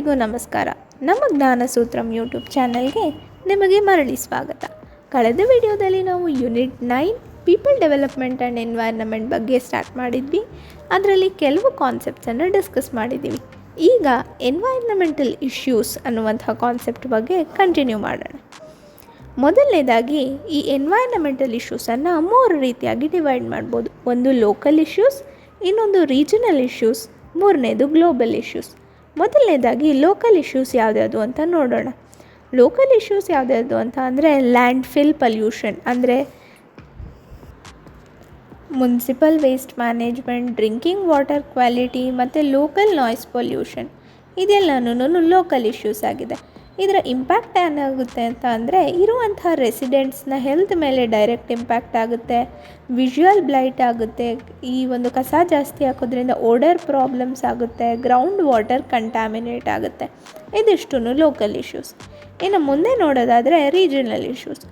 ಎಲ್ಲರಿಗೂ ನಮಸ್ಕಾರ. ನಮ್ಮ ಜ್ಞಾನಸೂತ್ರಂ ಯೂಟ್ಯೂಬ್ ಚಾನಲ್ಗೆ ನಿಮಗೆ ಮರಳಿ ಸ್ವಾಗತ. ಕಳೆದ ವಿಡಿಯೋದಲ್ಲಿ ನಾವು unit 9 people development and environment ಬಗ್ಗೆ ಸ್ಟಾರ್ಟ್ ಮಾಡಿದ್ವಿ. ಅದರಲ್ಲಿ ಕೆಲವು ಕಾನ್ಸೆಪ್ಟ್ಸನ್ನು ಡಿಸ್ಕಸ್ ಮಾಡಿದ್ದೀವಿ. ಈಗ ಎನ್ವೈರ್ನಮೆಂಟಲ್ ಇಶ್ಯೂಸ್ ಅನ್ನುವಂಥ ಕಾನ್ಸೆಪ್ಟ್ ಬಗ್ಗೆ ಕಂಟಿನ್ಯೂ ಮಾಡೋಣ. ಮೊದಲನೇದಾಗಿ ಈ ಎನ್ವೈರ್ನಮೆಂಟಲ್ ಇಶ್ಯೂಸನ್ನು 3 ರೀತಿಯಾಗಿ ಡಿವೈಡ್ ಮಾಡ್ಬೋದು. ಒಂದು ಲೋಕಲ್ ಇಶ್ಯೂಸ್, ಇನ್ನೊಂದು ರೀಜನಲ್ ಇಶ್ಯೂಸ್, ಮೂರನೇದು ಗ್ಲೋಬಲ್ ಇಶ್ಯೂಸ್. ಮೊದಲನೇದಾಗಿ ಲೋಕಲ್ ಇಶ್ಯೂಸ್ ಯಾವುದ್ಯಾವುದು ಅಂತ ನೋಡೋಣ. ಲೋಕಲ್ ಇಶ್ಯೂಸ್ ಯಾವುದ್ಯಾವುದು ಅಂತ ಅಂದರೆ ಲ್ಯಾಂಡ್ ಫಿಲ್ ಪಲ್ಯೂಷನ್, ಅಂದರೆ municipal waste management, drinking water quality ಮತ್ತು ಲೋಕಲ್ ನಾಯ್ಸ್ ಪೊಲ್ಯೂಷನ್, ಇದೆಲ್ಲನೂ ಲೋಕಲ್ ಇಶ್ಯೂಸ್ ಆಗಿದೆ. ಇದರ ಇಂಪ್ಯಾಕ್ಟ್ ಏನಾಗುತ್ತೆ ಅಂತ ಅಂದರೆ ಇರುವಂಥ ರೆಸಿಡೆಂಟ್ಸ್ನ ಹೆಲ್ತ್ ಮೇಲೆ ಡೈರೆಕ್ಟ್ ಇಂಪ್ಯಾಕ್ಟ್ ಆಗುತ್ತೆ, ವಿಜುವಲ್ ಬ್ಲೈಟ್ ಆಗುತ್ತೆ, ಈ ಒಂದು ಕಸ ಜಾಸ್ತಿ ಹಾಕೋದ್ರಿಂದ ಓಡರ್ ಪ್ರಾಬ್ಲಮ್ಸ್ ಆಗುತ್ತೆ, ಗ್ರೌಂಡ್ ವಾಟರ್ ಕಂಟ್ಯಾಮಿನೇಟ್ ಆಗುತ್ತೆ. ಇದಿಷ್ಟು ಲೋಕಲ್ ಇಶ್ಯೂಸ್. ಇನ್ನು ಮುಂದೆ ನೋಡೋದಾದರೆ ರೀಜನಲ್ ಇಶ್ಯೂಸ್.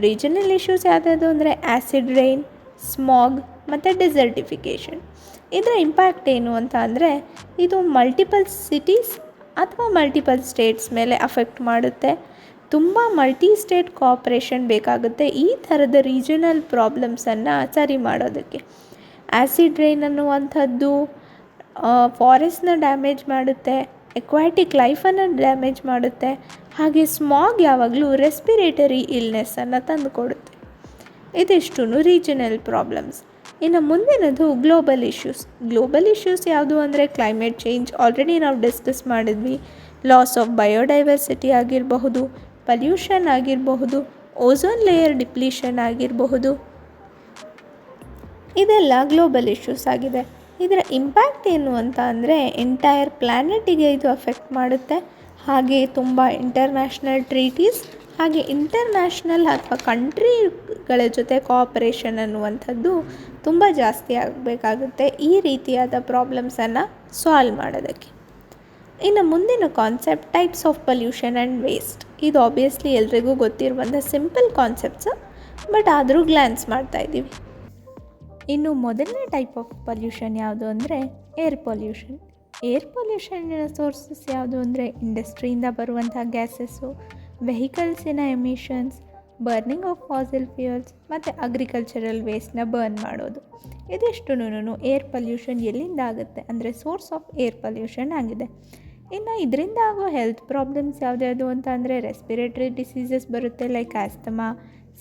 ರೀಜನಲ್ ಇಶ್ಯೂಸ್ ಯಾವುದಾದ್ರು ಅಂದರೆ ಆ್ಯಸಿಡ್ ರೈನ್, ಸ್ಮಾಗ್ ಮತ್ತು ಡೆಸರ್ಟಿಫಿಕೇಷನ್. ಇದರ ಇಂಪ್ಯಾಕ್ಟ್ ಏನು ಅಂತ ಅಂದರೆ ಇದು ಮಲ್ಟಿಪಲ್ ಸಿಟೀಸ್ ಅಥವಾ ಮಲ್ಟಿಪಲ್ ಸ್ಟೇಟ್ಸ್ ಮೇಲೆ ಅಫೆಕ್ಟ್ ಮಾಡುತ್ತೆ. ತುಂಬ ಮಲ್ಟಿ ಸ್ಟೇಟ್ ಕೋಆಪ್ರೇಷನ್ ಬೇಕಾಗುತ್ತೆ ಈ ಥರದ ರೀಜನಲ್ ಪ್ರಾಬ್ಲಮ್ಸನ್ನು ಸರಿ ಮಾಡೋದಕ್ಕೆ. ಆ್ಯಸಿಡ್ ರೈನ್ ಅನ್ನುವಂಥದ್ದು ಫಾರೆಸ್ಟ್ನ ಡ್ಯಾಮೇಜ್ ಮಾಡುತ್ತೆ, ಎಕ್ವಾಟಿಕ್ ಲೈಫನ್ನು ಡ್ಯಾಮೇಜ್ ಮಾಡುತ್ತೆ. ಹಾಗೆ ಸ್ಮಾಗ್ ಯಾವಾಗಲೂ ರೆಸ್ಪಿರೇಟರಿ ಇಲ್ನೆಸ್ಸನ್ನು ತಂದುಕೊಡುತ್ತೆ. ಇದಿಷ್ಟು ರೀಜನಲ್ ಪ್ರಾಬ್ಲಮ್ಸ್. ಇನ್ನು ಮುಂದಿನದು ಗ್ಲೋಬಲ್ ಇಶ್ಯೂಸ್. ಗ್ಲೋಬಲ್ ಇಶ್ಯೂಸ್ ಯಾವುದು ಅಂದರೆ ಕ್ಲೈಮೇಟ್ ಚೇಂಜ್, ಆಲ್ರೆಡಿ ನಾವು ಡಿಸ್ಕಸ್ ಮಾಡಿದ್ವಿ. ಲಾಸ್ ಆಫ್ ಬಯೋಡೈವರ್ಸಿಟಿ ಆಗಿರಬಹುದು, ಪಲ್ಯೂಷನ್ ಆಗಿರಬಹುದು, ಓಝೋನ್ ಲೇಯರ್ ಡಿಪ್ಲೀಷನ್ ಆಗಿರಬಹುದು, ಇದೆಲ್ಲ ಗ್ಲೋಬಲ್ ಇಶ್ಯೂಸ್ ಆಗಿದೆ. ಇದರ ಇಂಪ್ಯಾಕ್ಟ್ ಏನು ಅಂತ ಅಂದರೆ ಎಂಟೈರ್ ಪ್ಲ್ಯಾನೆಟಿಗೆ ಇದು ಅಫೆಕ್ಟ್ ಮಾಡುತ್ತೆ. ಹಾಗೆ ತುಂಬ ಇಂಟರ್ನ್ಯಾಷನಲ್ ಟ್ರೀಟೀಸ್ ಹಾಗೆ ಇಂಟರ್ನ್ಯಾಷನಲ್ ಅಥವಾ ಕಂಟ್ರಿಗಳ ಜೊತೆ ಕೋಆಪರೇಷನ್ ಅನ್ನುವಂಥದ್ದು ತುಂಬ ಜಾಸ್ತಿ ಆಗಬೇಕಾಗುತ್ತೆ ಈ ರೀತಿಯಾದ ಪ್ರಾಬ್ಲಮ್ಸನ್ನು ಸಾಲ್ವ್ ಮಾಡೋದಕ್ಕೆ. ಇನ್ನು ಮುಂದಿನ concept types of pollution and waste. ಇದು ಆಬ್ವಿಯಸ್ಲಿ ಎಲ್ರಿಗೂ ಗೊತ್ತಿರುವಂಥ ಸಿಂಪಲ್ ಕಾನ್ಸೆಪ್ಟ್ಸು, ಬಟ್ ಆದರೂ ಗ್ಲ್ಯಾನ್ಸ್ ಮಾಡ್ತಾಯಿದ್ದೀವಿ. ಇನ್ನು ಮೊದಲನೇ ಟೈಪ್ ಆಫ್ ಪಲ್ಯೂಷನ್ ಯಾವುದು ಅಂದರೆ ಏರ್ ಪೊಲ್ಯೂಷನ್. ಏರ್ ಪೊಲ್ಯೂಷನ್ನಿನ ಸೋರ್ಸಸ್ ಯಾವುದು ಅಂದರೆ ಇಂಡಸ್ಟ್ರಿಯಿಂದ ಬರುವಂಥ ಗ್ಯಾಸಸ್ಸು, ವೆಹಿಕಲ್ಸಿನ emissions, burning of fossil fuels ಮತ್ತು ಅಗ್ರಿಕಲ್ಚರಲ್ ವೇಸ್ಟ್ನ ಬರ್ನ್ ಮಾಡೋದು. ಇದಿಷ್ಟು ಏರ್ ಪಲ್ಯೂಷನ್ ಎಲ್ಲಿಂದ ಆಗುತ್ತೆ ಅಂದರೆ ಸೋರ್ಸ್ ಆಫ್ ಏರ್ ಪಲ್ಯೂಷನ್ ಆಗಿದೆ. ಇನ್ನು ಇದರಿಂದ ಆಗೋ ಹೆಲ್ತ್ ಪ್ರಾಬ್ಲಮ್ಸ್ ಯಾವುದ್ಯಾವುದು ಅಂತ ಅಂದರೆ ರೆಸ್ಪಿರೇಟರಿ ಡಿಸೀಸಸ್ ಬರುತ್ತೆ, ಲೈಕ್ ಆಸ್ತಮಾ,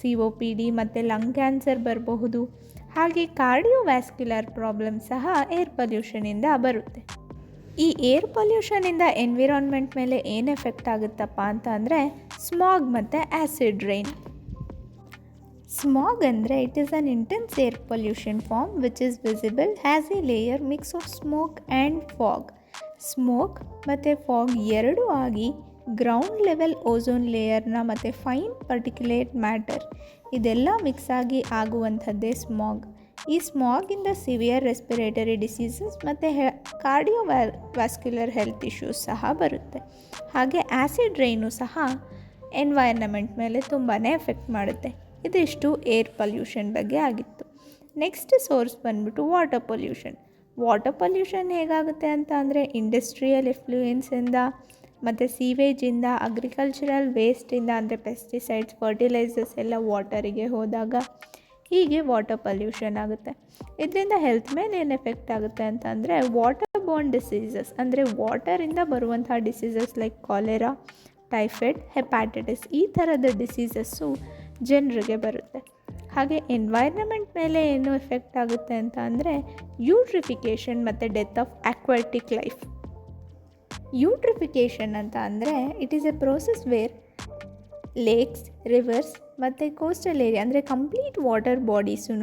COPD ಮತ್ತು ಲಂಗ್ ಕ್ಯಾನ್ಸರ್ ಬರಬಹುದು. ಹಾಗೆ ಕಾರ್ಡಿಯೋವ್ಯಾಸ್ಕ್ಯುಲರ್ ಪ್ರಾಬ್ಲಮ್ ಸಹ ಏರ್ ಪಲ್ಯೂಷನಿಂದ ಬರುತ್ತೆ. ಈ ಏರ್ ಪೊಲ್ಯೂಷನಿಂದ ಎನ್ವಿರಾನ್ಮೆಂಟ್ ಮೇಲೆ ಏನು ಎಫೆಕ್ಟ್ ಆಗುತ್ತಪ್ಪ ಅಂತ ಅಂದರೆ ಸ್ಮಾಗ್ ಮತ್ತು ಆ್ಯಸಿಡ್ ರೈನ್. ಸ್ಮಾಗ್ ಅಂದರೆ it is an intense air pollution form which is visible has a layer mix of smoke and fog. Smoke ಮತ್ತು ಫಾಗ್ ಎರಡೂ ಆಗಿ ಗ್ರೌಂಡ್ ಲೆವೆಲ್ ಓಝೋನ್ ಲೇಯರ್ನ ಮತ್ತು ಫೈನ್ ಪರ್ಟಿಕ್ಯುಲೇಟ್ ಮ್ಯಾಟರ್ ಇದೆಲ್ಲ ಮಿಕ್ಸ್ ಆಗಿ ಆಗುವಂಥದ್ದೇ ಸ್ಮಾಗ್. ಈ ಸ್ಮಾಗಿಂದ ಸಿವಿಯರ್ ರೆಸ್ಪಿರೇಟರಿ ಡಿಸೀಸಸ್ ಮತ್ತು ಕಾರ್ಡಿಯೋವ್ಯಾಸ್ಕ್ಯುಲರ್ ಹೆಲ್ತ್ ಇಶ್ಯೂಸ್ ಸಹ ಬರುತ್ತೆ. ಹಾಗೆ ಆ್ಯಸಿಡ್ ರೈನು ಸಹ ಎನ್ವೈರ್ನಮೆಂಟ್ ಮೇಲೆ ತುಂಬಾ ಎಫೆಕ್ಟ್ ಮಾಡುತ್ತೆ. ಇದಿಷ್ಟು ಏರ್ ಪಲ್ಯೂಷನ್ ಬಗ್ಗೆ ಆಗಿತ್ತು. ನೆಕ್ಸ್ಟ್ ಸೋರ್ಸ್ ಬಂದ್ಬಿಟ್ಟು ವಾಟರ್ ಪೊಲ್ಯೂಷನ್. ವಾಟರ್ ಪೊಲ್ಯೂಷನ್ ಹೇಗಾಗುತ್ತೆ ಅಂತ ಅಂದರೆ ಇಂಡಸ್ಟ್ರಿಯಲ್ ಎಫ್ಲೂಯೆನ್ಸಿಂದ ಮತ್ತು ಸೀವೇಜಿಂದ, ಅಗ್ರಿಕಲ್ಚರಲ್ ವೇಸ್ಟಿಂದ ಅಂದರೆ ಪೆಸ್ಟಿಸೈಡ್ಸ್, ಫರ್ಟಿಲೈಸರ್ಸ್ ಎಲ್ಲ ವಾಟರಿಗೆ ಹೋದಾಗ ಹೀಗೆ ವಾಟರ್ ಪಲ್ಯೂಷನ್ ಆಗುತ್ತೆ. ಇದರಿಂದ ಹೆಲ್ತ್ ಮೇಲೆ ಏನು ಎಫೆಕ್ಟ್ ಆಗುತ್ತೆ ಅಂತ ಅಂದರೆ ವಾಟರ್ ಬೋರ್ನ್ ಡಿಸೀಸಸ್ ಅಂದರೆ ವಾಟರಿಂದ ಬರುವಂಥ diseases like cholera, typhoid, hepatitis ಈ ಥರದ ಡಿಸೀಸಸ್ಸು ಜನರಿಗೆ ಬರುತ್ತೆ. ಹಾಗೆ ಎನ್ವೈರ್ನಮೆಂಟ್ ಮೇಲೆ ಏನು ಎಫೆಕ್ಟ್ ಆಗುತ್ತೆ ಅಂತ ಅಂದರೆ ಯೂಟ್ರಿಫಿಕೇಷನ್ ಮತ್ತು death of aquatic life. Eutrophication ಅಂತ ಅಂದರೆ it is a process where lakes, rivers ಮತ್ತು ಕೋಸ್ಟಲ್ ಏರಿಯಾ ಅಂದರೆ ಕಂಪ್ಲೀಟ್ ವಾಟರ್ ಬಾಡೀಸೂ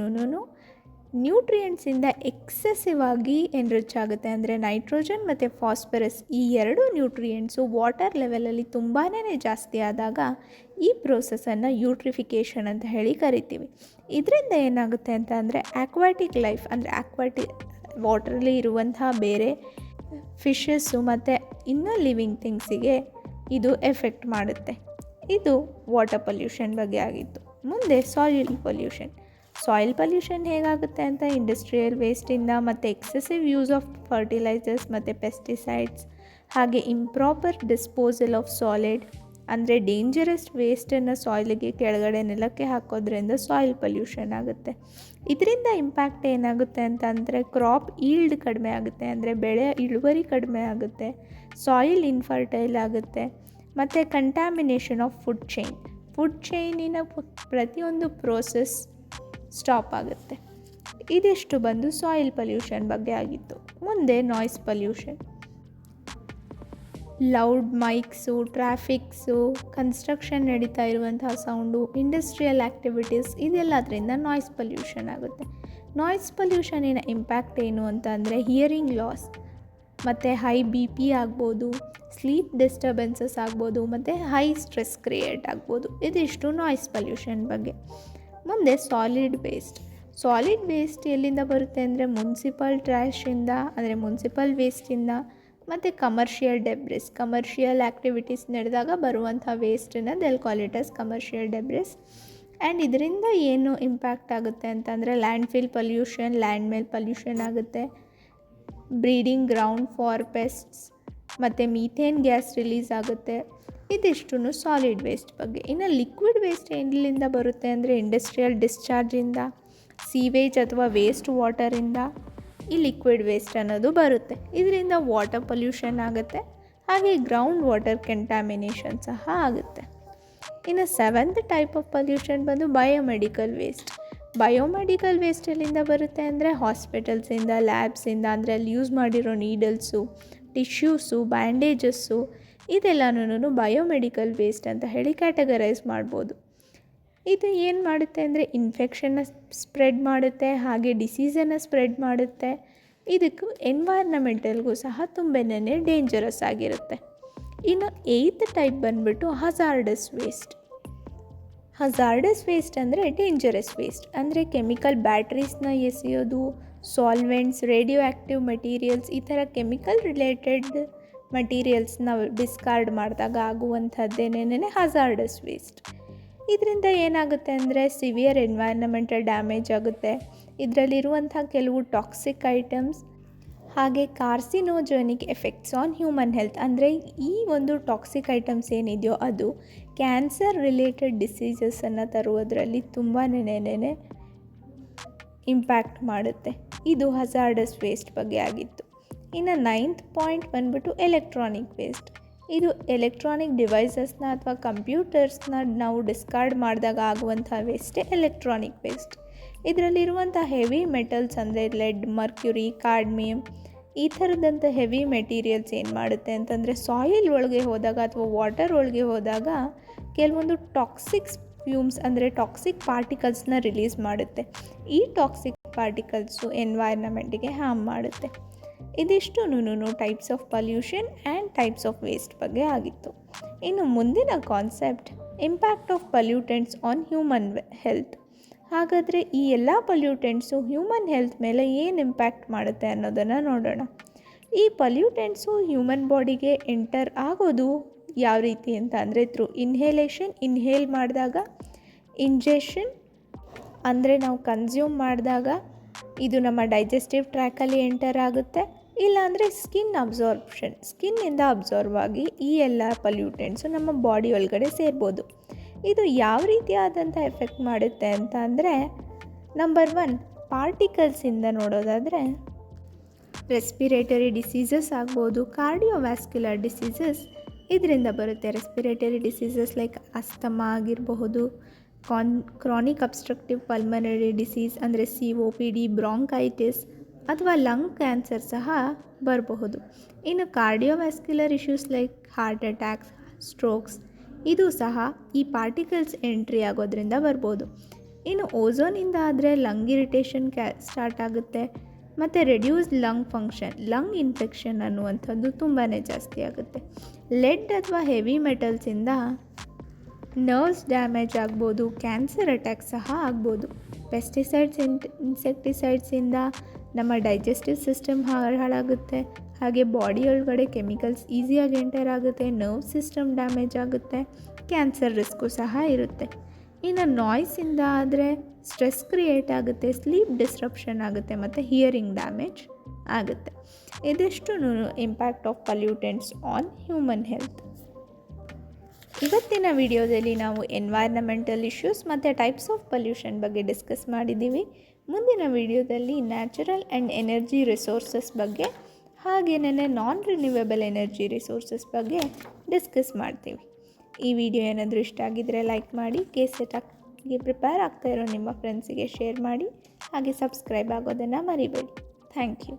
ನ್ಯೂಟ್ರಿಯೆಂಟ್ಸಿಂದ ಎಕ್ಸೆಸಿವ್ ಆಗಿ ಎನ್ರಿಚ್ ಆಗುತ್ತೆ. ಅಂದರೆ ನೈಟ್ರೋಜನ್ ಮತ್ತು ಫಾಸ್ಫರಸ್ ಈ ಎರಡು ನ್ಯೂಟ್ರಿಯೆಂಟ್ಸು ವಾಟರ್ ಲೆವೆಲಲ್ಲಿ ತುಂಬಾ ಜಾಸ್ತಿ ಆದಾಗ ಈ ಪ್ರೋಸೆಸನ್ನು ಯೂಟ್ರಿಫಿಕೇಷನ್ ಅಂತ ಹೇಳಿ ಕರಿತೀವಿ. ಇದರಿಂದ ಏನಾಗುತ್ತೆ ಅಂತ ಅಂದರೆ ಆಕ್ವಾಟಿಕ್ ಲೈಫ್ ಅಂದರೆ ವಾಟರಲ್ಲಿ ಇರುವಂತಹ ಬೇರೆ ಫಿಶಸ್ಸು ಮತ್ತು ಇನ್ನೂ ಲಿವಿಂಗ್ ಥಿಂಗ್ಸಿಗೆ ಇದು ಎಫೆಕ್ಟ್ ಮಾಡುತ್ತೆ. ಇದು ವಾಟರ್ ಪೊಲ್ಯೂಷನ್ ಬಗ್ಗೆ ಆಗಿತ್ತು. ಮುಂದೆ ಸಾಯಿಲ್ ಪೊಲ್ಯೂಷನ್. ಸಾಯಿಲ್ ಪೊಲ್ಯೂಷನ್ ಹೇಗಾಗುತ್ತೆ ಅಂತ ಇಂಡಸ್ಟ್ರಿಯಲ್ ವೇಸ್ಟಿಂದ ಮತ್ತು ಎಕ್ಸೆಸಿವ್ ಯೂಸ್ ಆಫ್ ಫರ್ಟಿಲೈಸರ್ಸ್ ಮತ್ತು ಪೆಸ್ಟಿಸೈಡ್ಸ್ ಹಾಗೆ ಇಂಪ್ರಾಪರ್ ಡಿಸ್ಪೋಸಲ್ ಆಫ್ ಸಾಲಿಡ್ ಅಂದರೆ ಡೇಂಜರಸ್ ವೇಸ್ಟನ್ನು ಸಾಯಿಲಿಗೆ ಕೆಳಗಡೆ ನೆಲಕ್ಕೆ ಹಾಕೋದ್ರಿಂದ ಸಾಯಿಲ್ ಪೊಲ್ಯೂಷನ್ ಆಗುತ್ತೆ. ಇದರಿಂದ ಇಂಪ್ಯಾಕ್ಟ್ ಏನಾಗುತ್ತೆ ಅಂತಂದರೆ ಕ್ರಾಪ್ ಈಲ್ಡ್ ಕಡಿಮೆ ಆಗುತ್ತೆ, ಅಂದರೆ ಬೆಳೆ ಇಳುವರಿ ಕಡಿಮೆ ಆಗುತ್ತೆ, ಸಾಯಿಲ್ ಇನ್ಫರ್ಟೈಲ್ ಆಗುತ್ತೆ, ಮತ್ತು ಕಂಟ್ಯಾಮಿನೇಷನ್ ಆಫ್ ಫುಡ್ ಚೈನಿನ ಪ್ರತಿಯೊಂದು ಪ್ರೋಸೆಸ್ ಸ್ಟಾಪ್ ಆಗುತ್ತೆ. ಇದಿಷ್ಟು ಬಂದು ಸಾಯಿಲ್ ಪೊಲ್ಯೂಷನ್ ಬಗ್ಗೆ ಆಗಿತ್ತು. ಮುಂದೆ noise pollution. Loud mics, traffics, construction ನಡೀತಾ ಇರುವಂತಹ ಸೌಂಡು, ಇಂಡಸ್ಟ್ರಿಯಲ್ ಆ್ಯಕ್ಟಿವಿಟೀಸ್, ಇದೆಲ್ಲದರಿಂದ ನಾಯ್ಸ್ ಪೊಲ್ಯೂಷನ್ ಆಗುತ್ತೆ. ನಾಯ್ಸ್ ಪೊಲ್ಯೂಷನಿನ ಇಂಪ್ಯಾಕ್ಟ್ ಏನು ಅಂತ ಅಂದರೆ ಹಿಯರಿಂಗ್ ಲಾಸ್, ಮತ್ತು ಹೈ BP ಆಗ್ಬೋದು, ಸ್ಲೀಪ್ ಡಿಸ್ಟರ್ಬೆನ್ಸಸ್ ಆಗ್ಬೋದು, ಮತ್ತು ಹೈ ಸ್ಟ್ರೆಸ್ ಕ್ರಿಯೇಟ್ ಆಗ್ಬೋದು. ಇದಿಷ್ಟು ನಾಯ್ಸ್ ಪೊಲ್ಯೂಷನ್ ಬಗ್ಗೆ. ಮುಂದೆ ಸಾಲಿಡ್ ವೇಸ್ಟ್ ಎಲ್ಲಿಂದ ಬರುತ್ತೆ ಅಂದರೆ ಮುನ್ಸಿಪಲ್ ಟ್ರ್ಯಾಶಿಂದ, ಅಂದರೆ ಮುನ್ಸಿಪಲ್ ವೇಸ್ಟಿಂದ, ಮತ್ತು ಕಮರ್ಷಿಯಲ್ ಆ್ಯಕ್ಟಿವಿಟೀಸ್ ನಡೆದಾಗ ಬರುವಂಥ ವೇಸ್ಟನ್ನು they'll call it as commercial debris. And ಇದರಿಂದ ಏನು ಇಂಪ್ಯಾಕ್ಟ್ ಆಗುತ್ತೆ ಅಂತಂದರೆ ಲ್ಯಾಂಡ್ ಮೇಲ್ ಪೊಲ್ಯೂಷನ್ ಆಗುತ್ತೆ, ಬ್ರೀಡಿಂಗ್ ಗ್ರೌಂಡ್ ಫಾರ್ ಪೆಸ್ಟ್ಸ್, ಮತ್ತು ಮೀಥೇನ್ ಗ್ಯಾಸ್ ರಿಲೀಸ್ ಆಗುತ್ತೆ. ಇದಿಷ್ಟು ಸಾಲಿಡ್ ವೇಸ್ಟ್ ಬಗ್ಗೆ. ಇನ್ನು ಲಿಕ್ವಿಡ್ ವೇಸ್ಟ್ ಎಲ್ಲಿಂದ ಬರುತ್ತೆ ಅಂದರೆ ಇಂಡಸ್ಟ್ರಿಯಲ್ ಡಿಸ್ಚಾರ್ಜಿಂದ, ಸೀವೇಜ್ ಅಥವಾ ವೇಸ್ಟ್ ವಾಟರಿಂದ ಈ ಲಿಕ್ವಿಡ್ ವೇಸ್ಟ್ ಅನ್ನೋದು ಬರುತ್ತೆ. ಇದರಿಂದ ವಾಟರ್ ಪೊಲ್ಯೂಷನ್ ಆಗುತ್ತೆ, ಹಾಗೆ ಗ್ರೌಂಡ್ ವಾಟರ್ ಕಂಟ್ಯಾಮಿನೇಷನ್ ಸಹ ಆಗುತ್ತೆ. ಇನ್ನು 7th ಟೈಪ್ ಆಫ್ ಪೊಲ್ಯೂಷನ್ ಬಂದು ಬಯೋಮೆಡಿಕಲ್ ವೇಸ್ಟ್ ಎಲ್ಲಿಂದ ಬರುತ್ತೆ ಅಂದರೆ ಹಾಸ್ಪಿಟಲ್ಸಿಂದ, ಲ್ಯಾಬ್ಸಿಂದ, ಅಂದರೆ ಅಲ್ಲಿ ಯೂಸ್ ಮಾಡಿರೋ ನೀಡಲ್ಸು, ಟಿಶ್ಯೂಸು, ಬ್ಯಾಂಡೇಜಸ್ಸು, ಇದೆಲ್ಲನೂ ಬಯೋಮೆಡಿಕಲ್ ವೇಸ್ಟ್ ಅಂತ ಹೇಳಿ ಕ್ಯಾಟಗರೈಸ್ ಮಾಡ್ಬೋದು. ಇದು ಏನು ಮಾಡುತ್ತೆ ಅಂದರೆ ಇನ್ಫೆಕ್ಷನ್ನ ಸ್ಪ್ರೆಡ್ ಮಾಡುತ್ತೆ, ಹಾಗೆ ಡಿಸೀಸನ್ನು ಸ್ಪ್ರೆಡ್ ಮಾಡುತ್ತೆ. ಇದಕ್ಕೂ ಎನ್ವೈರ್ನಮೆಂಟಲ್ಗೂ ಸಹ ತುಂಬಾ ಡೇಂಜರಸ್ ಆಗಿರುತ್ತೆ. ಇನ್ನು 8th ಟೈಪ್ ಬಂದುಬಿಟ್ಟು ಹಜಾರ್ಡಸ್ ವೇಸ್ಟ್ ಅಂದರೆ ಡೇಂಜರಸ್ ವೇಸ್ಟ್, ಅಂದರೆ ಕೆಮಿಕಲ್ ಬ್ಯಾಟ್ರೀಸ್ನ ಎಸೆಯೋದು, ಸಾಲ್ವೆಂಟ್ಸ್, ರೇಡಿಯೋ ಆ್ಯಕ್ಟಿವ್ ಮೆಟೀರಿಯಲ್ಸ್, ಈ ಥರ ಕೆಮಿಕಲ್ ರಿಲೇಟೆಡ್ ಮಟೀರಿಯಲ್ಸ್ನ ಡಿಸ್ಕಾರ್ಡ್ ಮಾಡಿದಾಗ ಆಗುವಂಥದ್ದೇನೇ ಹಜಾರ್ಡಸ್ ವೇಸ್ಟ್. ಇದರಿಂದ ಏನಾಗುತ್ತೆ ಅಂದರೆ ಸಿವಿಯರ್ ಎನ್ವೈರ್ನಮೆಂಟಲ್ ಡ್ಯಾಮೇಜ್ ಆಗುತ್ತೆ. ಇದರಲ್ಲಿರುವಂಥ ಕೆಲವು ಟಾಕ್ಸಿಕ್ ಐಟಮ್ಸ್ ಹಾಗೆ carcinogenic effects on human health, ಅಂದರೆ ಈ ಒಂದು ಟಾಕ್ಸಿಕ್ ಐಟಮ್ಸ್ ಏನಿದೆಯೋ ಅದು ಕ್ಯಾನ್ಸರ್ ರಿಲೇಟೆಡ್ ಡಿಸೀಸಸನ್ನು ತರುವುದರಲ್ಲಿ ತುಂಬಾ ಇಂಪ್ಯಾಕ್ಟ್ ಮಾಡುತ್ತೆ. ಇದು ಹಜಾರ್ಡಸ್ ವೇಸ್ಟ್ ಬಗ್ಗೆ ಆಗಿತ್ತು. ಇನ್ನು 9th ಪಾಯಿಂಟ್ ಬಂದುಬಿಟ್ಟು ಎಲೆಕ್ಟ್ರಾನಿಕ್ ವೇಸ್ಟ್. ಇದು ಎಲೆಕ್ಟ್ರಾನಿಕ್ ಡಿವೈಸಸ್ನ ಅಥವಾ ಕಂಪ್ಯೂಟರ್ಸ್ನ ನಾವು ಡಿಸ್ಕಾರ್ಡ್ ಮಾಡಿದಾಗ ಆಗುವಂಥ ವೇಸ್ಟೇ ಎಲೆಕ್ಟ್ರಾನಿಕ್ ವೇಸ್ಟ್. ಇದರಲ್ಲಿರುವಂಥ ಹೆವಿ ಮೆಟಲ್ಸ್ ಅಂದರೆ ಲೆಡ್, ಮರ್ಕ್ಯುರಿ, ಕಾಡ್ಮಿಯಮ್, ಈ ಥರದಂಥ ಹೆವಿ ಮೆಟೀರಿಯಲ್ಸ್ ಏನು ಮಾಡುತ್ತೆ ಅಂತಂದರೆ ಸಾಯಿಲ್ ಒಳಗೆ ಹೋದಾಗ ಅಥವಾ ವಾಟರ್ ಒಳಗೆ ಹೋದಾಗ ಕೆಲವೊಂದು ಟಾಕ್ಸಿಕ್ ಫ್ಯೂಮ್ಸ್ ಅಂದರೆ ಟಾಕ್ಸಿಕ್ ಪಾರ್ಟಿಕಲ್ಸ್ನ ರಿಲೀಸ್ ಮಾಡುತ್ತೆ. ಈ ಟಾಕ್ಸಿಕ್ ಪಾರ್ಟಿಕಲ್ಸು ಎನ್ವೈರ್ನಮೆಂಟಿಗೆ ಹಾರ್ಮ್ ಮಾಡುತ್ತೆ. ಇದಿಷ್ಟು types of pollution and types of waste ಬಗ್ಗೆ ಆಗಿತ್ತು. ಇನ್ನು ಮುಂದಿನ concept impact of pollutants on human health. ಹಾಗಾದರೆ ಈ ಎಲ್ಲ ಪೊಲ್ಯೂಟೆಂಟ್ಸು ಹ್ಯೂಮನ್ ಹೆಲ್ತ್ ಮೇಲೆ ಏನು ಇಂಪ್ಯಾಕ್ಟ್ ಮಾಡುತ್ತೆ ಅನ್ನೋದನ್ನು ನೋಡೋಣ. ಈ ಪೊಲ್ಯೂಟೆಂಟ್ಸು ಹ್ಯೂಮನ್ ಬಾಡಿಗೆ ಎಂಟರ್ ಆಗೋದು ಯಾವ ರೀತಿ ಅಂತ ಅಂದರೆ ಥ್ರೂ ಇನ್ಹೇಲ್ ಮಾಡಿದಾಗ, ಇಂಜೆಷನ್ ಅಂದರೆ ನಾವು ಕನ್ಸ್ಯೂಮ್ ಮಾಡಿದಾಗ ಇದು ನಮ್ಮ ಡೈಜೆಸ್ಟಿವ್ ಟ್ರ್ಯಾಕಲ್ಲಿ ಎಂಟರ್ ಆಗುತ್ತೆ, ಇಲ್ಲಾಂದರೆ ಸ್ಕಿನ್ನಿಂದ ಅಬ್ಸಾರ್ವ್ ಆಗಿ ಈ ಎಲ್ಲ ಪೊಲ್ಯೂಟೆಂಟ್ಸು ನಮ್ಮ ಬಾಡಿ ಒಳಗಡೆ ಸೇರ್ಬೋದು. ಇದು ಯಾವ ರೀತಿಯಾದಂಥ ಎಫೆಕ್ಟ್ ಮಾಡುತ್ತೆ ಅಂತ ಅಂದರೆ ನಂಬರ್ 1 ಪಾರ್ಟಿಕಲ್ಸಿಂದ ನೋಡೋದಾದರೆ ರೆಸ್ಪಿರೇಟರಿ ಡಿಸೀಸಸ್ ಆಗ್ಬೋದು, ಕಾರ್ಡಿಯೋವ್ಯಾಸ್ಕ್ಯುಲರ್ ಡಿಸೀಸಸ್ ಇದರಿಂದ ಬರುತ್ತೆ. ರೆಸ್ಪಿರೇಟರಿ ಡಿಸೀಸಸ್ ಲೈಕ್ ಅಸ್ತಮಾ ಆಗಿರಬಹುದು, ಕ್ರಾನಿಕ್ ಅಬ್ಸ್ಟ್ರಕ್ಟಿವ್ ಪಲ್ಮನರಿ ಡಿಸೀಸ್ ಅಂದರೆ COPD, ಬ್ರಾಂಕೈಟಿಸ್ ಅಥವಾ ಲಂಗ್ ಕ್ಯಾನ್ಸರ್ ಸಹ ಬರಬಹುದು. ಇನ್ನು cardiovascular issues like heart attacks, strokes ಇದು ಸಹ ಈ ಪಾರ್ಟಿಕಲ್ಸ್ ಎಂಟ್ರಿ ಆಗೋದ್ರಿಂದ ಬರ್ಬೋದು. ಇನ್ನು ಓಝೋನಿಂದ ಆದರೆ ಲಂಗ್ ಇರಿಟೇಷನ್ ಸ್ಟಾರ್ಟ್ ಆಗುತ್ತೆ, ಮತ್ತು reduce lung function, lung infection ಅನ್ನುವಂಥದ್ದು ತುಂಬಾ ಜಾಸ್ತಿ ಆಗುತ್ತೆ. ಲೆಡ್ ಅಥವಾ ಹೆವಿ ಮೆಟಲ್ಸಿಂದ ನರ್ವ್ಸ್ ಡ್ಯಾಮೇಜ್ ಆಗ್ಬೋದು, ಕ್ಯಾನ್ಸರ್ ಅಟ್ಯಾಕ್ ಸಹ ಆಗ್ಬೋದು. ಪೆಸ್ಟಿಸೈಡ್ಸ್, ಇನ್ಸೆಕ್ಟಿಸೈಡ್ಸಿಂದ ನಮ್ಮ ಡೈಜೆಸ್ಟಿವ್ ಸಿಸ್ಟಮ್ ಹಾಳಾಗುತ್ತೆ, ಹಾಗೆ ಬಾಡಿ ಒಳಗಡೆ ಕೆಮಿಕಲ್ಸ್ ಈಸಿಯಾಗಿ ಎಂಟರ್ ಆಗುತ್ತೆ, ನರ್ವ್ ಸಿಸ್ಟಮ್ ಡ್ಯಾಮೇಜ್ ಆಗುತ್ತೆ, ಕ್ಯಾನ್ಸರ್ ರಿಸ್ಕು ಸಹ ಇರುತ್ತೆ. ಇನ್ನು ನಾಯ್ಸಿಂದ ಆದರೆ ಸ್ಟ್ರೆಸ್ ಕ್ರಿಯೇಟ್ ಆಗುತ್ತೆ, ಸ್ಲೀಪ್ ಡಿಸ್ರಪ್ಷನ್ ಆಗುತ್ತೆ ಮತ್ತು ಹಿಯರಿಂಗ್ ಡ್ಯಾಮೇಜ್ ಆಗುತ್ತೆ. ಇದೆಷ್ಟು impact of pollutants on human health. ಇವತ್ತಿನ ವಿಡಿಯೋದಲ್ಲಿ ನಾವು ಎನ್ವೈರ್ನಮೆಂಟಲ್ ಇಶ್ಯೂಸ್ ಮತ್ತು ಟೈಪ್ಸ್ ಆಫ್ ಪಲ್ಯೂಷನ್ ಬಗ್ಗೆ ಡಿಸ್ಕಸ್ ಮಾಡಿದ್ದೀವಿ. ಮುಂದಿನ ವಿಡಿಯೋದಲ್ಲಿ ನ್ಯಾಚುರಲ್ ಆ್ಯಂಡ್ ಎನರ್ಜಿ ರಿಸೋರ್ಸಸ್ ಬಗ್ಗೆ ಹಾಗೆಯೇ ನಾನ್ ರಿನ್ಯೂವೇಬಲ್ ಎನರ್ಜಿ ರಿಸೋರ್ಸಸ್ ಬಗ್ಗೆ ಡಿಸ್ಕಸ್ ಮಾಡ್ತೀವಿ. ಈ ವಿಡಿಯೋ ಏನಾದರೂ ಇಷ್ಟ ಆಗಿದ್ದರೆ ಲೈಕ್ ಮಾಡಿ, KCET ಪ್ರಿಪೇರ್ ಆಗ್ತಾ ಇರೋ ನಿಮ್ಮ ಫ್ರೆಂಡ್ಸಿಗೆ ಶೇರ್ ಮಾಡಿ, ಹಾಗೆ ಸಬ್ಸ್ಕ್ರೈಬ್ ಆಗೋದನ್ನು ಮರಿಬೇಡಿ. Thank you.